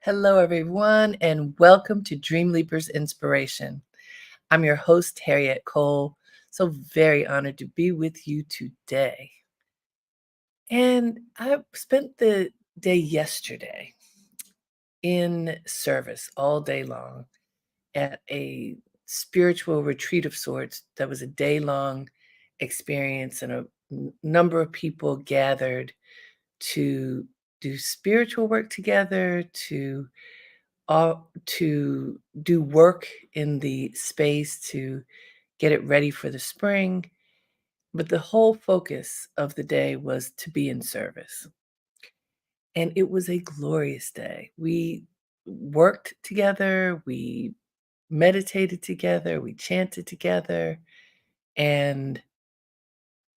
Hello, everyone, and welcome to Dreamleapers Inspiration. I'm your host, Harriet Cole. So very honored to be with you today. And I spent the day yesterday in service all day long at a spiritual retreat of sorts that was a day long experience, and a number of people gathered to do spiritual work together, to do work in the space to get it ready for the spring. But the whole focus of the day was to be in service. And it was a glorious day. We worked together, we meditated together, we chanted together, and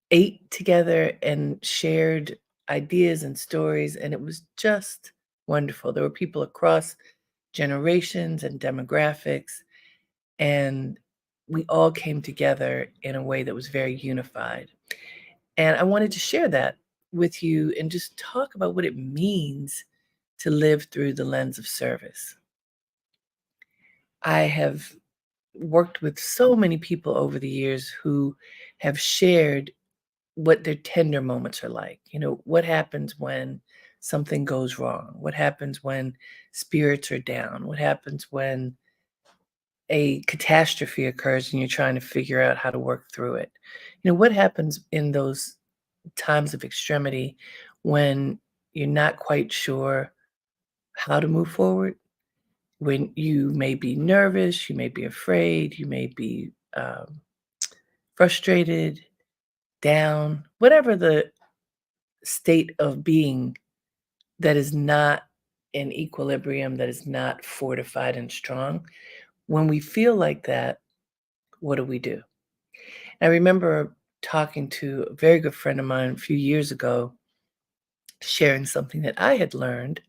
ate together and shared ideas and stories. And it was just wonderful. There were people across generations and demographics, and we all came together in a way that was very unified. And I wanted to share that with you and just talk about what it means to live through the lens of service. I have worked with so many people over the years who have shared what their tender moments are like. What happens when something goes wrong? What happens when spirits are down? What happens when a catastrophe occurs and you're trying to figure out how to work through it? What happens in those times of extremity when you're not quite sure how to move forward? When you may be nervous, you may be afraid, you may be frustrated, down, whatever the state of being that is not in equilibrium, that is not fortified and strong. When we feel like that, what do? I remember talking to a very good friend of mine a few years ago, sharing something that I had learned,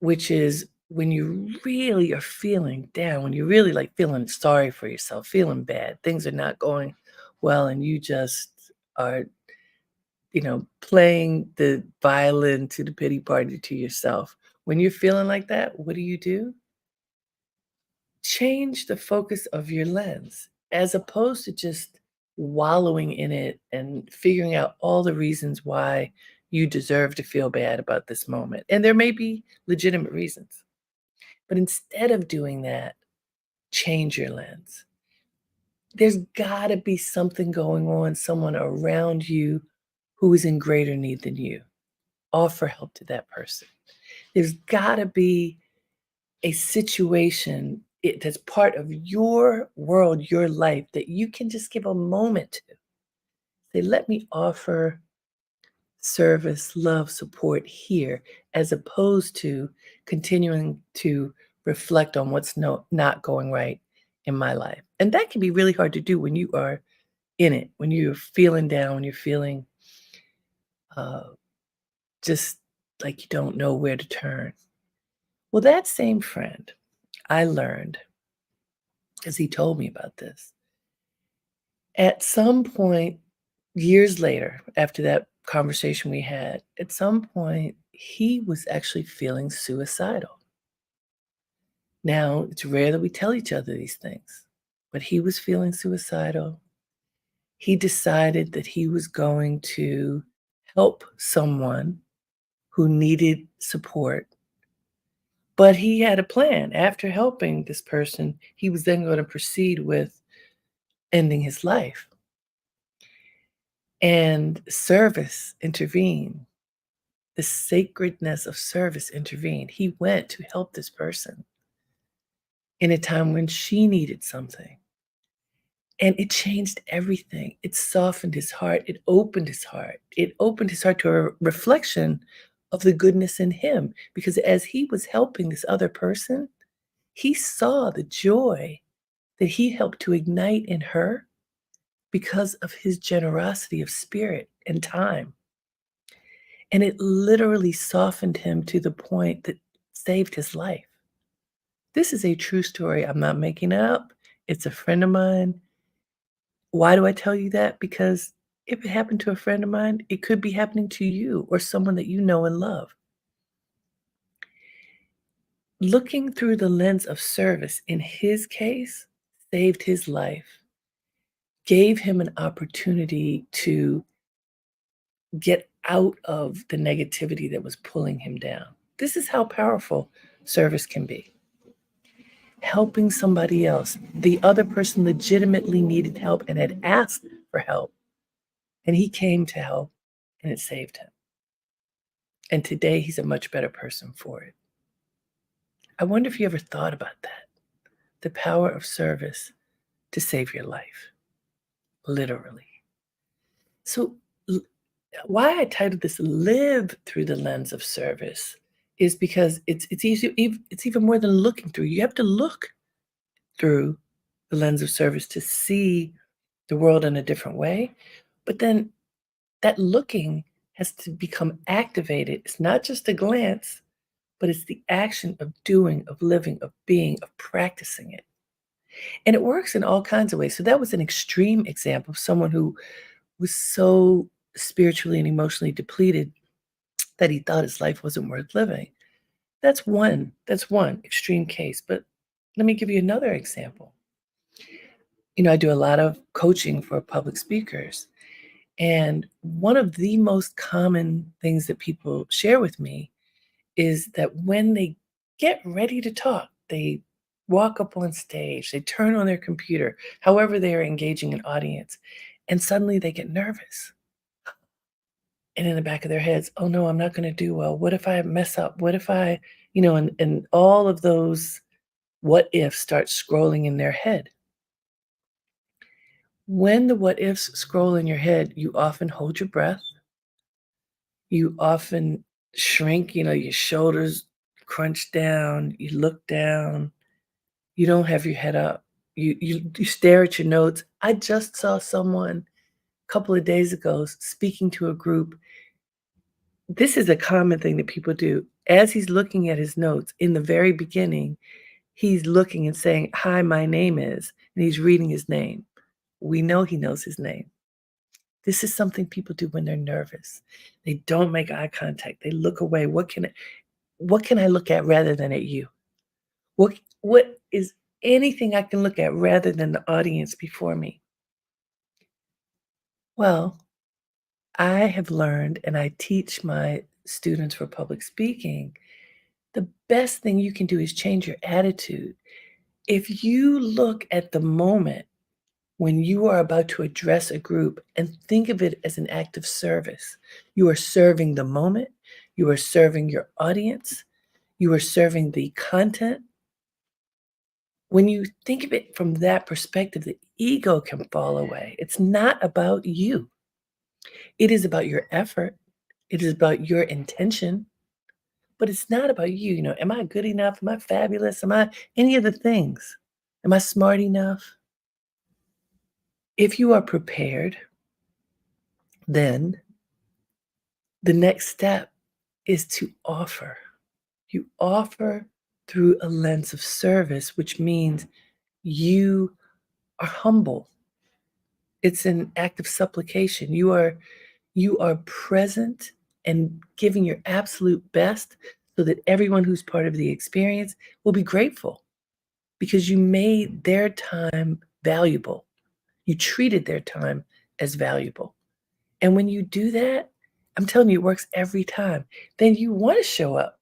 which is when you really are feeling down, when you're really like feeling sorry for yourself, feeling bad, things are not going well, and you just are, playing the violin to the pity party to yourself. When you're feeling like that, what do? Change the focus of your lens as opposed to just wallowing in it and figuring out all the reasons why you deserve to feel bad about this moment. And there may be legitimate reasons, but instead of doing that, change your lens. There's got to be something going on, someone around you who is in greater need than you. Offer help to that person. There's got to be a situation that's part of your world, your life, that you can just give a moment to. Say, let me offer service, love, support here, as opposed to continuing to reflect on what's not going right in my life. And that can be really hard to do when you are in it, when you're feeling down, when you're feeling uh, just like you don't know where to turn. Well, that same friend, I learned, as he told me about this, at some point, years later, after that conversation we had, at some point, he was actually feeling suicidal. Now, it's rare that we tell each other these things, but he was feeling suicidal. He decided that he was going to help someone who needed support, but he had a plan. After helping this person, he was then going to proceed with ending his life. And service intervened. The sacredness of service intervened. He went to help this person in a time when she needed something. And it changed everything. It softened his heart. It opened his heart. It opened his heart to a reflection of the goodness in him. Because as he was helping this other person, he saw the joy that he helped to ignite in her because of his generosity of spirit and time. And it literally softened him to the point that saved his life. This is a true story. I'm not making it up. It's a friend of mine. Why do I tell you that? Because if it happened to a friend of mine, it could be happening to you or someone that you know and love. Looking through the lens of service, in his case, saved his life, gave him an opportunity to get out of the negativity that was pulling him down. This is how powerful service can be. Helping somebody else. The other person legitimately needed help and had asked for help, and he came to help, and it saved him. And today he's a much better person for it. I wonder if you ever thought about that, the power of service to save your life, literally. So, why I titled this "Live Through the Lens of Service" is because it's even more than looking through. You have to look through the lens of service to see the world in a different way. But then that looking has to become activated. It's not just a glance, but it's the action of doing, of living, of being, of practicing it. And it works in all kinds of ways. So that was an extreme example of someone who was so spiritually and emotionally depleted that he thought his life wasn't worth living. That's one extreme case. But let me give you another example. I do a lot of coaching for public speakers. And one of the most common things that people share with me is that when they get ready to talk, they walk up on stage, they turn on their computer, however they are engaging an audience, and suddenly they get nervous. And in the back of their heads, oh no, I'm not going to do well. What if I mess up? What if and all of those what ifs start scrolling in their head. When the what ifs scroll in your head, you often hold your breath. You often shrink, your shoulders crunch down, you look down, you don't have your head up. You stare at your notes. I just saw someone a couple of days ago speaking to a group. This is a common thing that people do. As he's looking at his notes in the very beginning, he's looking and saying, "Hi, my name is," and he's reading his name. We know he knows his name. This is something people do when they're nervous. They don't make eye contact. They look away. What can I look at rather than at you? What is anything I can look at rather than the audience before me? Well, I have learned, and I teach my students for public speaking, the best thing you can do is change your attitude. If you look at the moment when you are about to address a group and think of it as an act of service, you are serving the moment, you are serving your audience, you are serving the content. When you think of it from that perspective, the ego can fall away. It's not about you. It is about your effort. It is about your intention, but it's not about you. Am I good enough? Am I fabulous? Am I any of the things? Am I smart enough? If you are prepared, then the next step is to offer. You offer through a lens of service, which means you are humble. It's an act of supplication. You are present and giving your absolute best so that everyone who's part of the experience will be grateful because you made their time valuable. You treated their time as valuable. And when you do that, I'm telling you, it works every time. Then you want to show up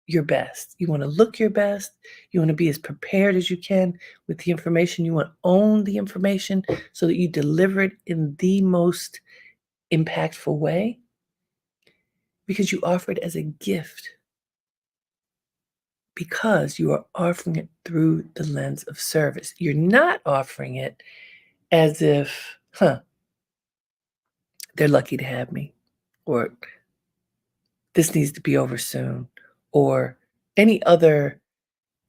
your best. You want to look your best. You want to be as prepared as you can with the information. You want to own the information so that you deliver it in the most impactful way because you offer it as a gift, because you are offering it through the lens of service. You're not offering it as if, they're lucky to have me, or this needs to be over soon, or any other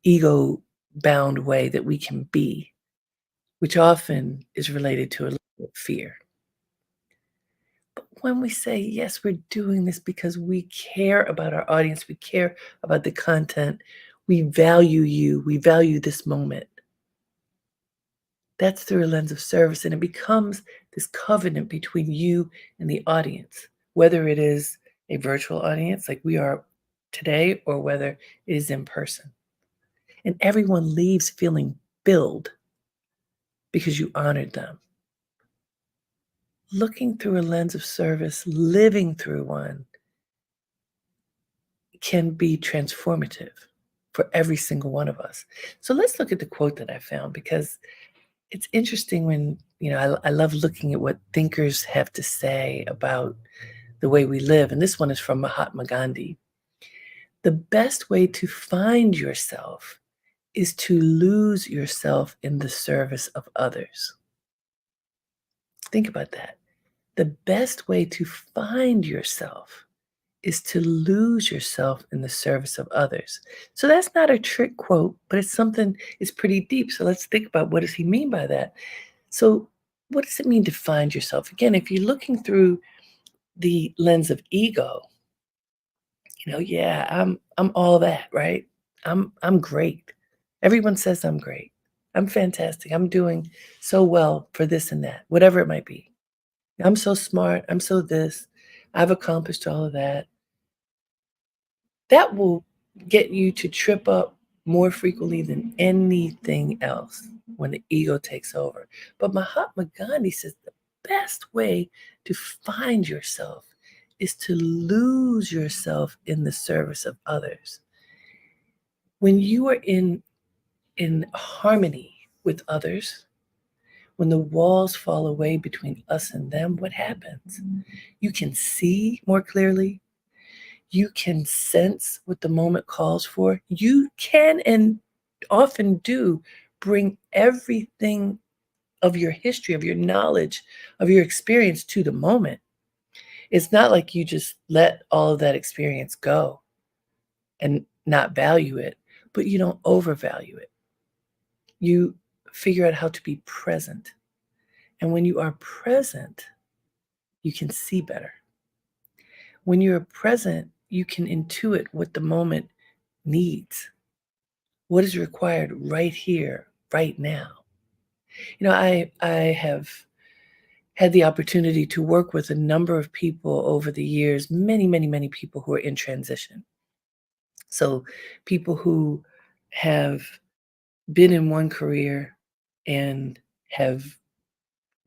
ego bound way that we can be, which often is related to a little bit of fear. But when we say, yes, we're doing this because we care about our audience, we care about the content, we value you, we value this moment. That's through a lens of service, and it becomes this covenant between you and the audience, whether it is a virtual audience like we are today or whether it is in person. and everyone leaves feeling filled because you honored them. Looking through a lens of service, living through one, can be transformative for every single one of us. So let's look at the quote that I found because it's interesting when, I love looking at what thinkers have to say about the way we live. And this one is from Mahatma Gandhi. The best way to find yourself is to lose yourself in the service of others. Think about that. The best way to find yourself is to lose yourself in the service of others. So that's not a trick quote, but it's pretty deep. So let's think about what does he mean by that? So what does it mean to find yourself? Again, if you're looking through the lens of ego, yeah, I'm all that, right? I'm great. Everyone says I'm great. I'm fantastic. I'm doing so well for this and that, whatever it might be. I'm so smart. I'm so this. I've accomplished all of that. That will get you to trip up more frequently than anything else when the ego takes over. But Mahatma Gandhi says the best way to find yourself is to lose yourself in the service of others. When you are in harmony with others, when the walls fall away between us and them, what happens? You can see more clearly. You can sense what the moment calls for. You can and often do bring everything of your history, of your knowledge, of your experience to the moment. It's not like you just let all of that experience go and not value it, but you don't overvalue it. You figure out how to be present. And when you are present, you can see better. When you're present, you can intuit what the moment needs, what is required right here, right now. I have had the opportunity to work with a number of people over the years, many, many, many people who are in transition. So people who have been in one career and have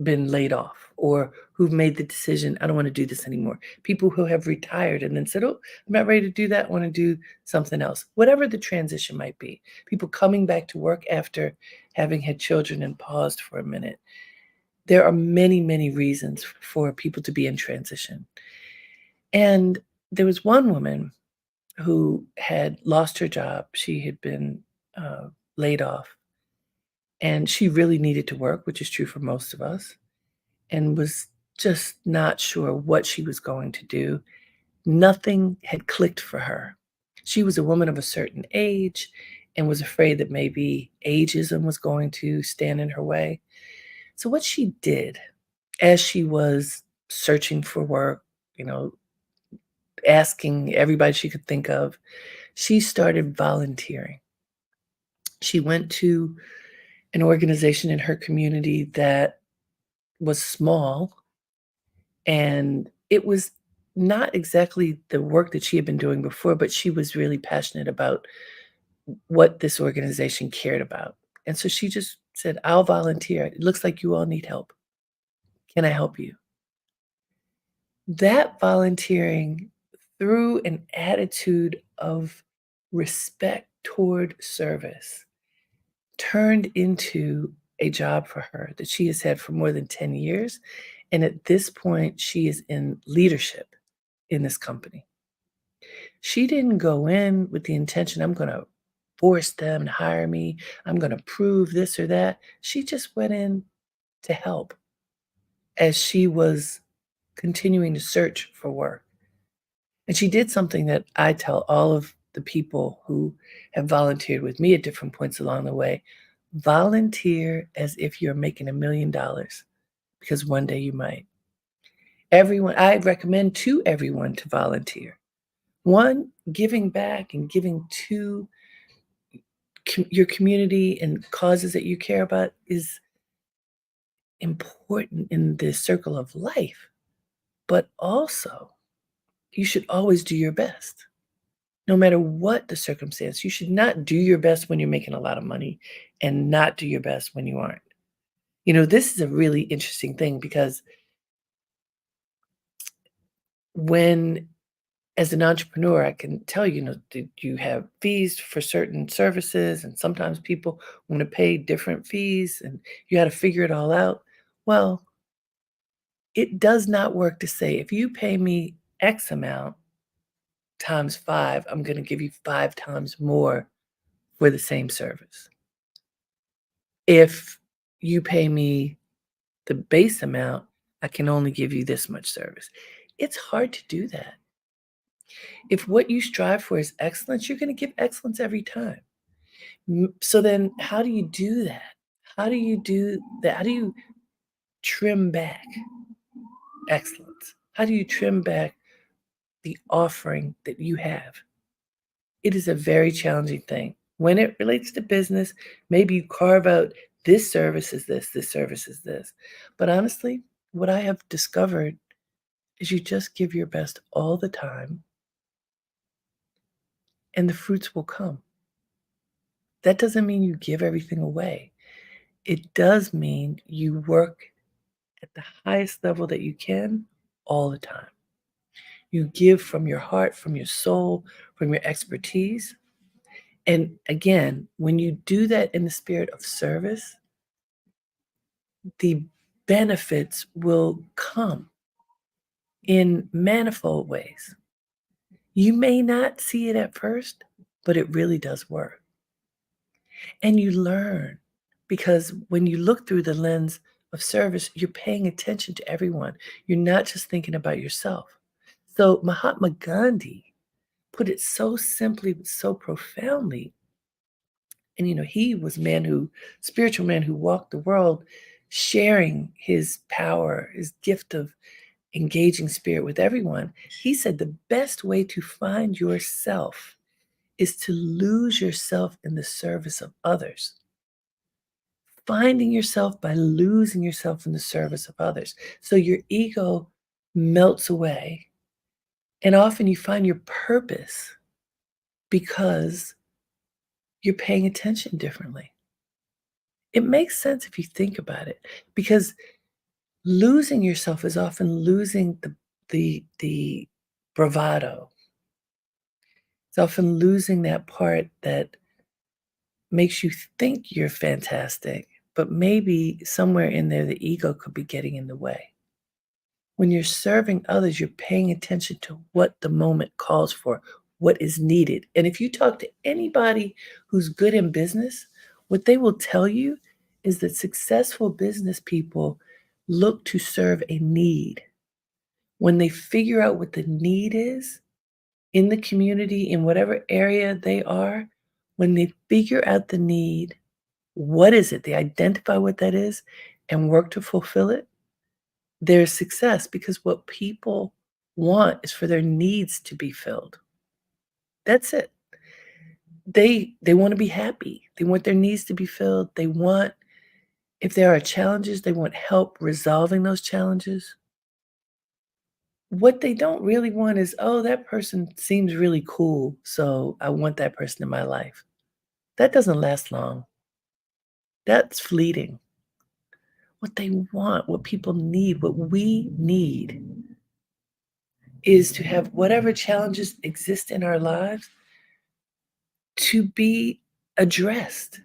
been laid off or who've made the decision, I don't want to do this anymore. People who have retired and then said, oh, I'm not ready to do that. I want to do something else. Whatever the transition might be. People coming back to work after having had children and paused for a minute. There are many, many reasons for people to be in transition. And there was one woman who had lost her job. She had been laid off and she really needed to work, which is true for most of us, and was just not sure what she was going to do. Nothing had clicked for her. She was a woman of a certain age and was afraid that maybe ageism was going to stand in her way. So, what she did as she was searching for work, you know, asking everybody she could think of, she started volunteering. She went to an organization in her community that was small. And it was not exactly the work that she had been doing before, but she was really passionate about what this organization cared about. And so she just said, I'll volunteer. It looks like you all need help. Can I help you? That volunteering through an attitude of respect toward service turned into a job for her that she has had for more than 10 years. And at this point, she is in leadership in this company. She didn't go in with the intention, I'm going to force them to hire me. I'm going to prove this or that. She just went in to help as she was continuing to search for work. And she did something that I tell all of the people who have volunteered with me at different points along the way. Volunteer as if you're making $1,000,000 because one day you might. I recommend to everyone to volunteer. One, giving back and giving to your community and causes that you care about is important in the circle of life, but also you should always do your best. no matter what the circumstance. You should not do your best when you're making a lot of money and not do your best when you aren't. This is a really interesting thing because when as an entrepreneur, I can tell you, that you have fees for certain services, and sometimes people want to pay different fees, and you got to figure it all out. Well, it does not work to say, if you pay me X amount times five, I'm going to give you five times more for the same service. If you pay me the base amount, I can only give you this much service. It's hard to do that. If what you strive for is excellence, you're going to give excellence every time. So then how do you do that? How do you do that? How do you trim back excellence? How do you trim back the offering that you have? It is a very challenging thing. When it relates to business, maybe you carve out this service is this service is this. But honestly, what I have discovered is you just give your best all the time and the fruits will come. That doesn't mean you give everything away. It does mean you work at the highest level that you can all the time. You give from your heart, from your soul, from your expertise. And again, when you do that in the spirit of service, the benefits will come in manifold ways. You may not see it at first, but it really does work. And you learn because when you look through the lens of service, you're paying attention to everyone. You're not just thinking about yourself. So Mahatma Gandhi put it so simply, but so profoundly. And he was a man spiritual man who walked the world sharing his power, his gift of engaging spirit with everyone. He said the best way to find yourself is to lose yourself in the service of others. Finding yourself by losing yourself in the service of others. So your ego melts away, and often you find your purpose because you're paying attention differently. It makes sense if you think about it, because losing yourself is often losing the bravado. It's often losing that part that makes you think you're fantastic, but maybe somewhere in there the ego could be getting in the way. When you're serving others, you're paying attention to what the moment calls for, what is needed. And if you talk to anybody who's good in business, what they will tell you is that successful business people look to serve a need. When they figure out what the need is in the community, in whatever area they are, when they figure out the need, what is it? They identify what that is and work to fulfill it. There's success because what people want is for their needs to be filled. That's it. They want to be happy. They want their needs to be filled. They want, if there are challenges, they want help resolving those challenges. What they don't really want is, oh, that person seems really cool, so I want that person in my life. That doesn't last long. That's fleeting. What they want, what people need, what we need is to have whatever challenges exist in our lives to be addressed,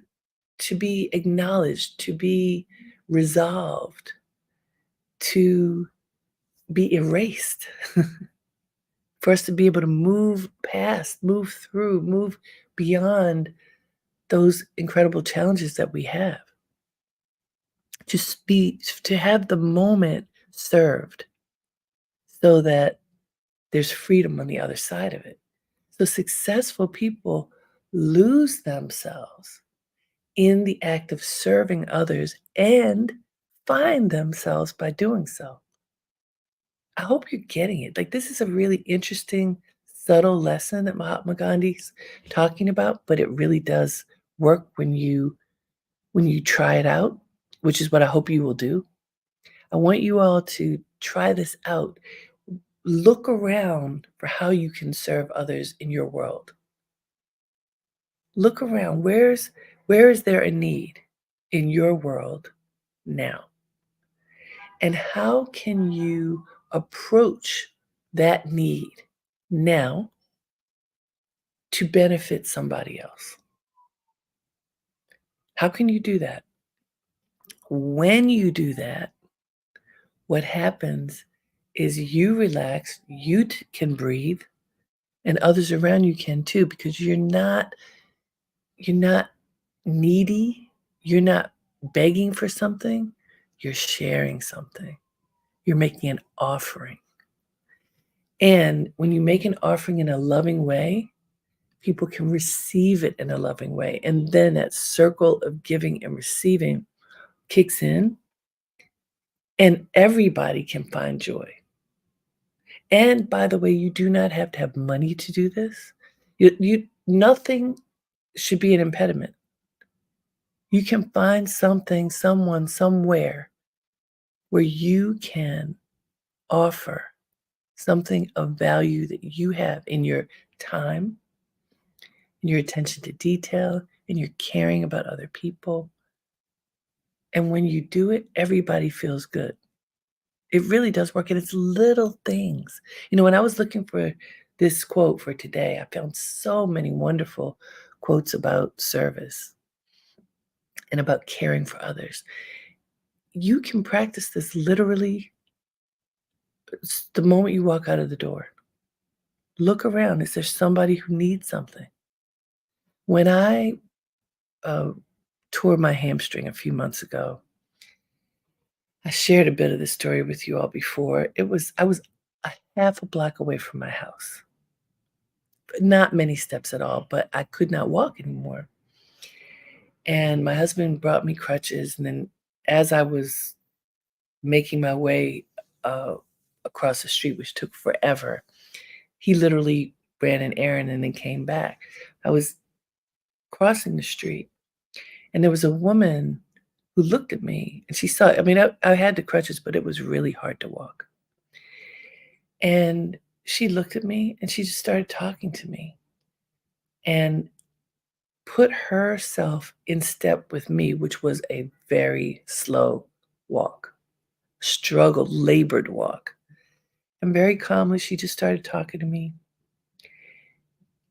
to be acknowledged, to be resolved, to be erased, for us to be able to move past, move through, move beyond those incredible challenges that we have. To have the moment served so that there's freedom on the other side of it. So successful people lose themselves in the act of serving others and find themselves by doing so. I hope you're getting it. Like, this is a really interesting, subtle lesson that Mahatma Gandhi's talking about, but it really does work when you try it out, which is what I hope you will do. I want you all to try this out. Look around for how you can serve others in your world. Look around. Where is there a need in your world now? And how can you approach that need now to benefit somebody else? How can you do that? When you do that, what happens is you relax, can breathe, and others around you can too, because you're not needy, you're not begging for something, you're sharing something. You're making an offering. And when you make an offering in a loving way, people can receive it in a loving way. And then that circle of giving and receiving kicks in, and everybody can find joy. And by the way, you do not have to have money to do this. Nothing should be an impediment. You can find something, someone, somewhere where you can offer something of value that you have in your time, in your attention to detail, in your caring about other people. And when you do it, everybody feels good. It really does work, and it's little things. When I was looking for this quote for today, I found so many wonderful quotes about service and about caring for others. You can practice this literally the moment you walk out of the door. Look around. Is there somebody who needs something? When I uh, tore my hamstring a few months ago, I shared a bit of this story with you all before. I was a half a block away from my house. Not many steps at all, but I could not walk anymore. And my husband brought me crutches, and then as I was making my way uh, across the street, which took forever, he literally ran an errand and then came back. I was crossing the street, and there was a woman who looked at me, and she saw. I mean, I had the crutches, but it was really hard to walk. And she looked at me, and she just started talking to me, and put herself in step with me, which was a very slow walk, struggled, labored walk. And very calmly, she just started talking to me.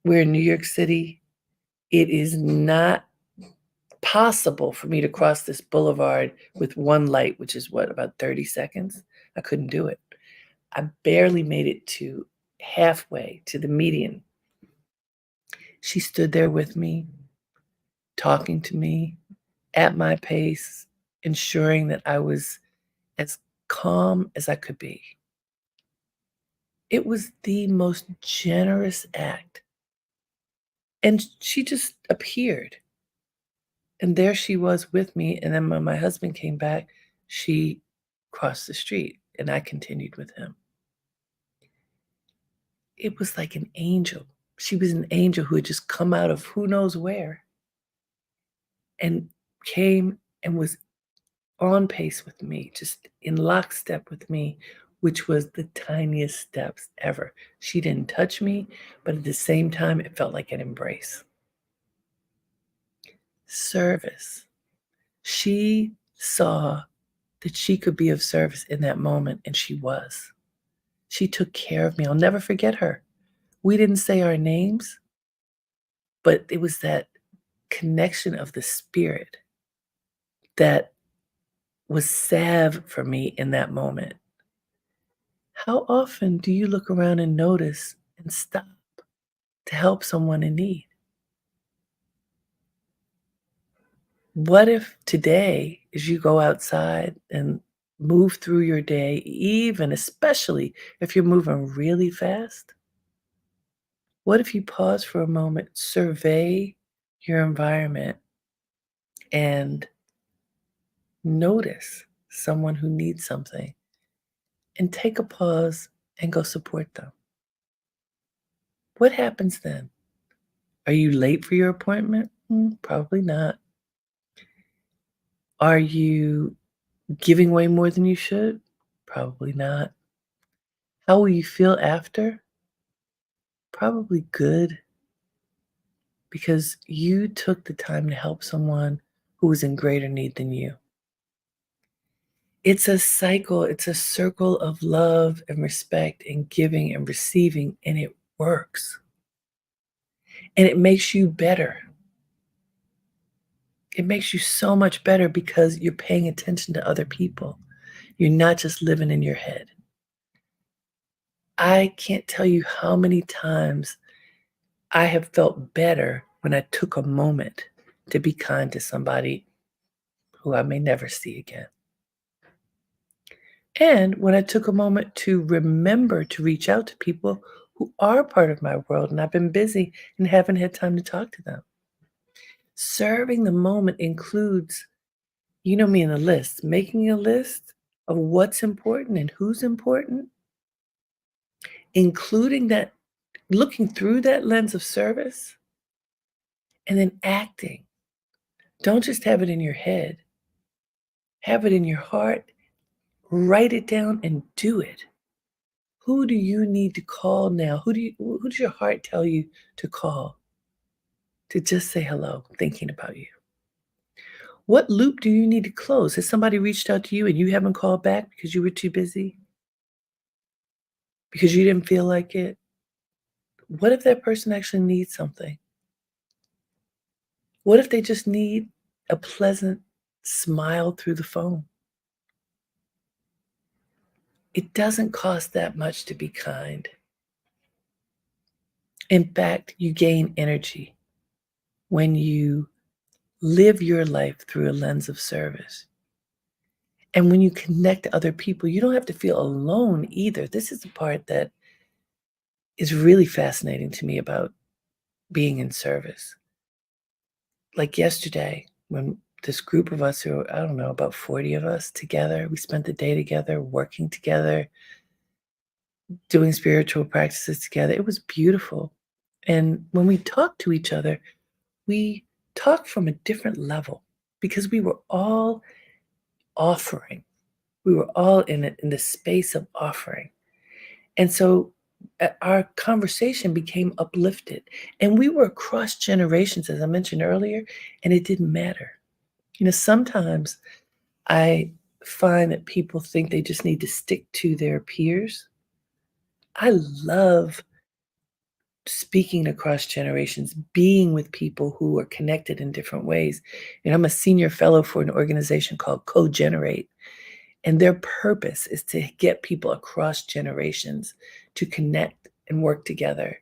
We're in New York City. It is not possible for me to cross this boulevard with one light, which is what, about 30 seconds? I couldn't do it. I barely made it to halfway to the median. She stood there with me, talking to me at my pace, ensuring that I was as calm as I could be. It was the most generous act. And she just appeared. And there she was with me. And then when my husband came back, she crossed the street and I continued with him. It was like an angel. She was an angel who had just come out of who knows where and came and was on pace with me, just in lockstep with me, which was the tiniest steps ever. She didn't touch me, but at the same time, it felt like an embrace. Service. She saw that she could be of service in that moment, and she was. She took care of me. I'll never forget her. We didn't say our names, but it was that connection of the spirit that was salve for me in that moment. How often do you look around and notice and stop to help someone in need? What if today, as you go outside and move through your day, even especially if you're moving really fast, what if you pause for a moment, survey your environment, and notice someone who needs something and take a pause and go support them? What happens then? Are you late for your appointment? Probably not. Are you giving way more than you should? Probably not. How will you feel after? Probably good because you took the time to help someone who was in greater need than you. It's a cycle, it's a circle of love and respect and giving and receiving, and it works. And it makes you better. It makes you so much better because you're paying attention to other people. You're not just living in your head. I can't tell you how many times I have felt better when I took a moment to be kind to somebody who I may never see again. And when I took a moment to remember to reach out to people who are part of my world and I've been busy and haven't had time to talk to them. Serving the moment includes, you know me in a list, making a list of what's important and who's important, including that, looking through that lens of service, and then acting. Don't just have it in your head, have it in your heart, write it down and do it. Who do you need to call now? Who does your heart tell you to call to just say hello, thinking about you? What loop do you need to close? Has somebody reached out to you and you haven't called back because you were too busy? Because you didn't feel like it? What if that person actually needs something? What if they just need a pleasant smile through the phone? It doesn't cost that much to be kind. In fact, you gain energy when you live your life through a lens of service. And when you connect to other people, you don't have to feel alone either. This is the part that is really fascinating to me about being in service. Like yesterday, when this group of us, who I don't know, about 40 of us together, we spent the day together, working together, doing spiritual practices together. It was beautiful. And when we talked to each other, we talked from a different level because we were all offering. We were all in it in the space of offering. And so our conversation became uplifted. And we were across generations, as I mentioned earlier, and it didn't matter. You know, sometimes I find that people think they just need to stick to their peers. I love speaking across generations, being with people who are connected in different ways. And I'm a senior fellow for an organization called Co-Generate. And their purpose is to get people across generations to connect and work together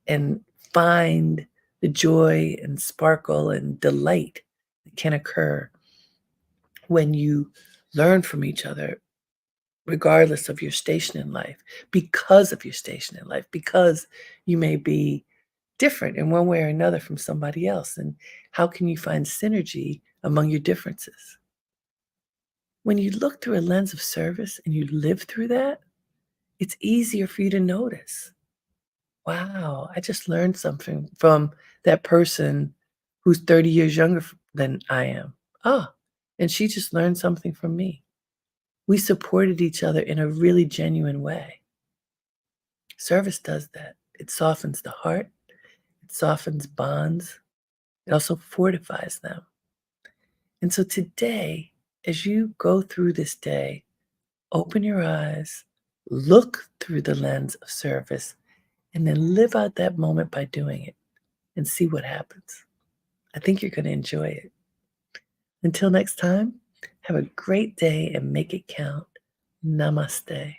and find the joy and sparkle and delight that can occur when you learn from each other, regardless of your station in life, because of your station in life, because you may be different in one way or another from somebody else. And how can you find synergy among your differences? When you look through a lens of service and you live through that, it's easier for you to notice. Wow, I just learned something from that person who's 30 years younger than I am. Oh, and she just learned something from me. We supported each other in a really genuine way. Service does that. It softens the heart, it softens bonds, it also fortifies them. And so today, as you go through this day, open your eyes, look through the lens of service, and then live out that moment by doing it and see what happens. I think you're going to enjoy it. Until next time, have a great day and make it count. Namaste.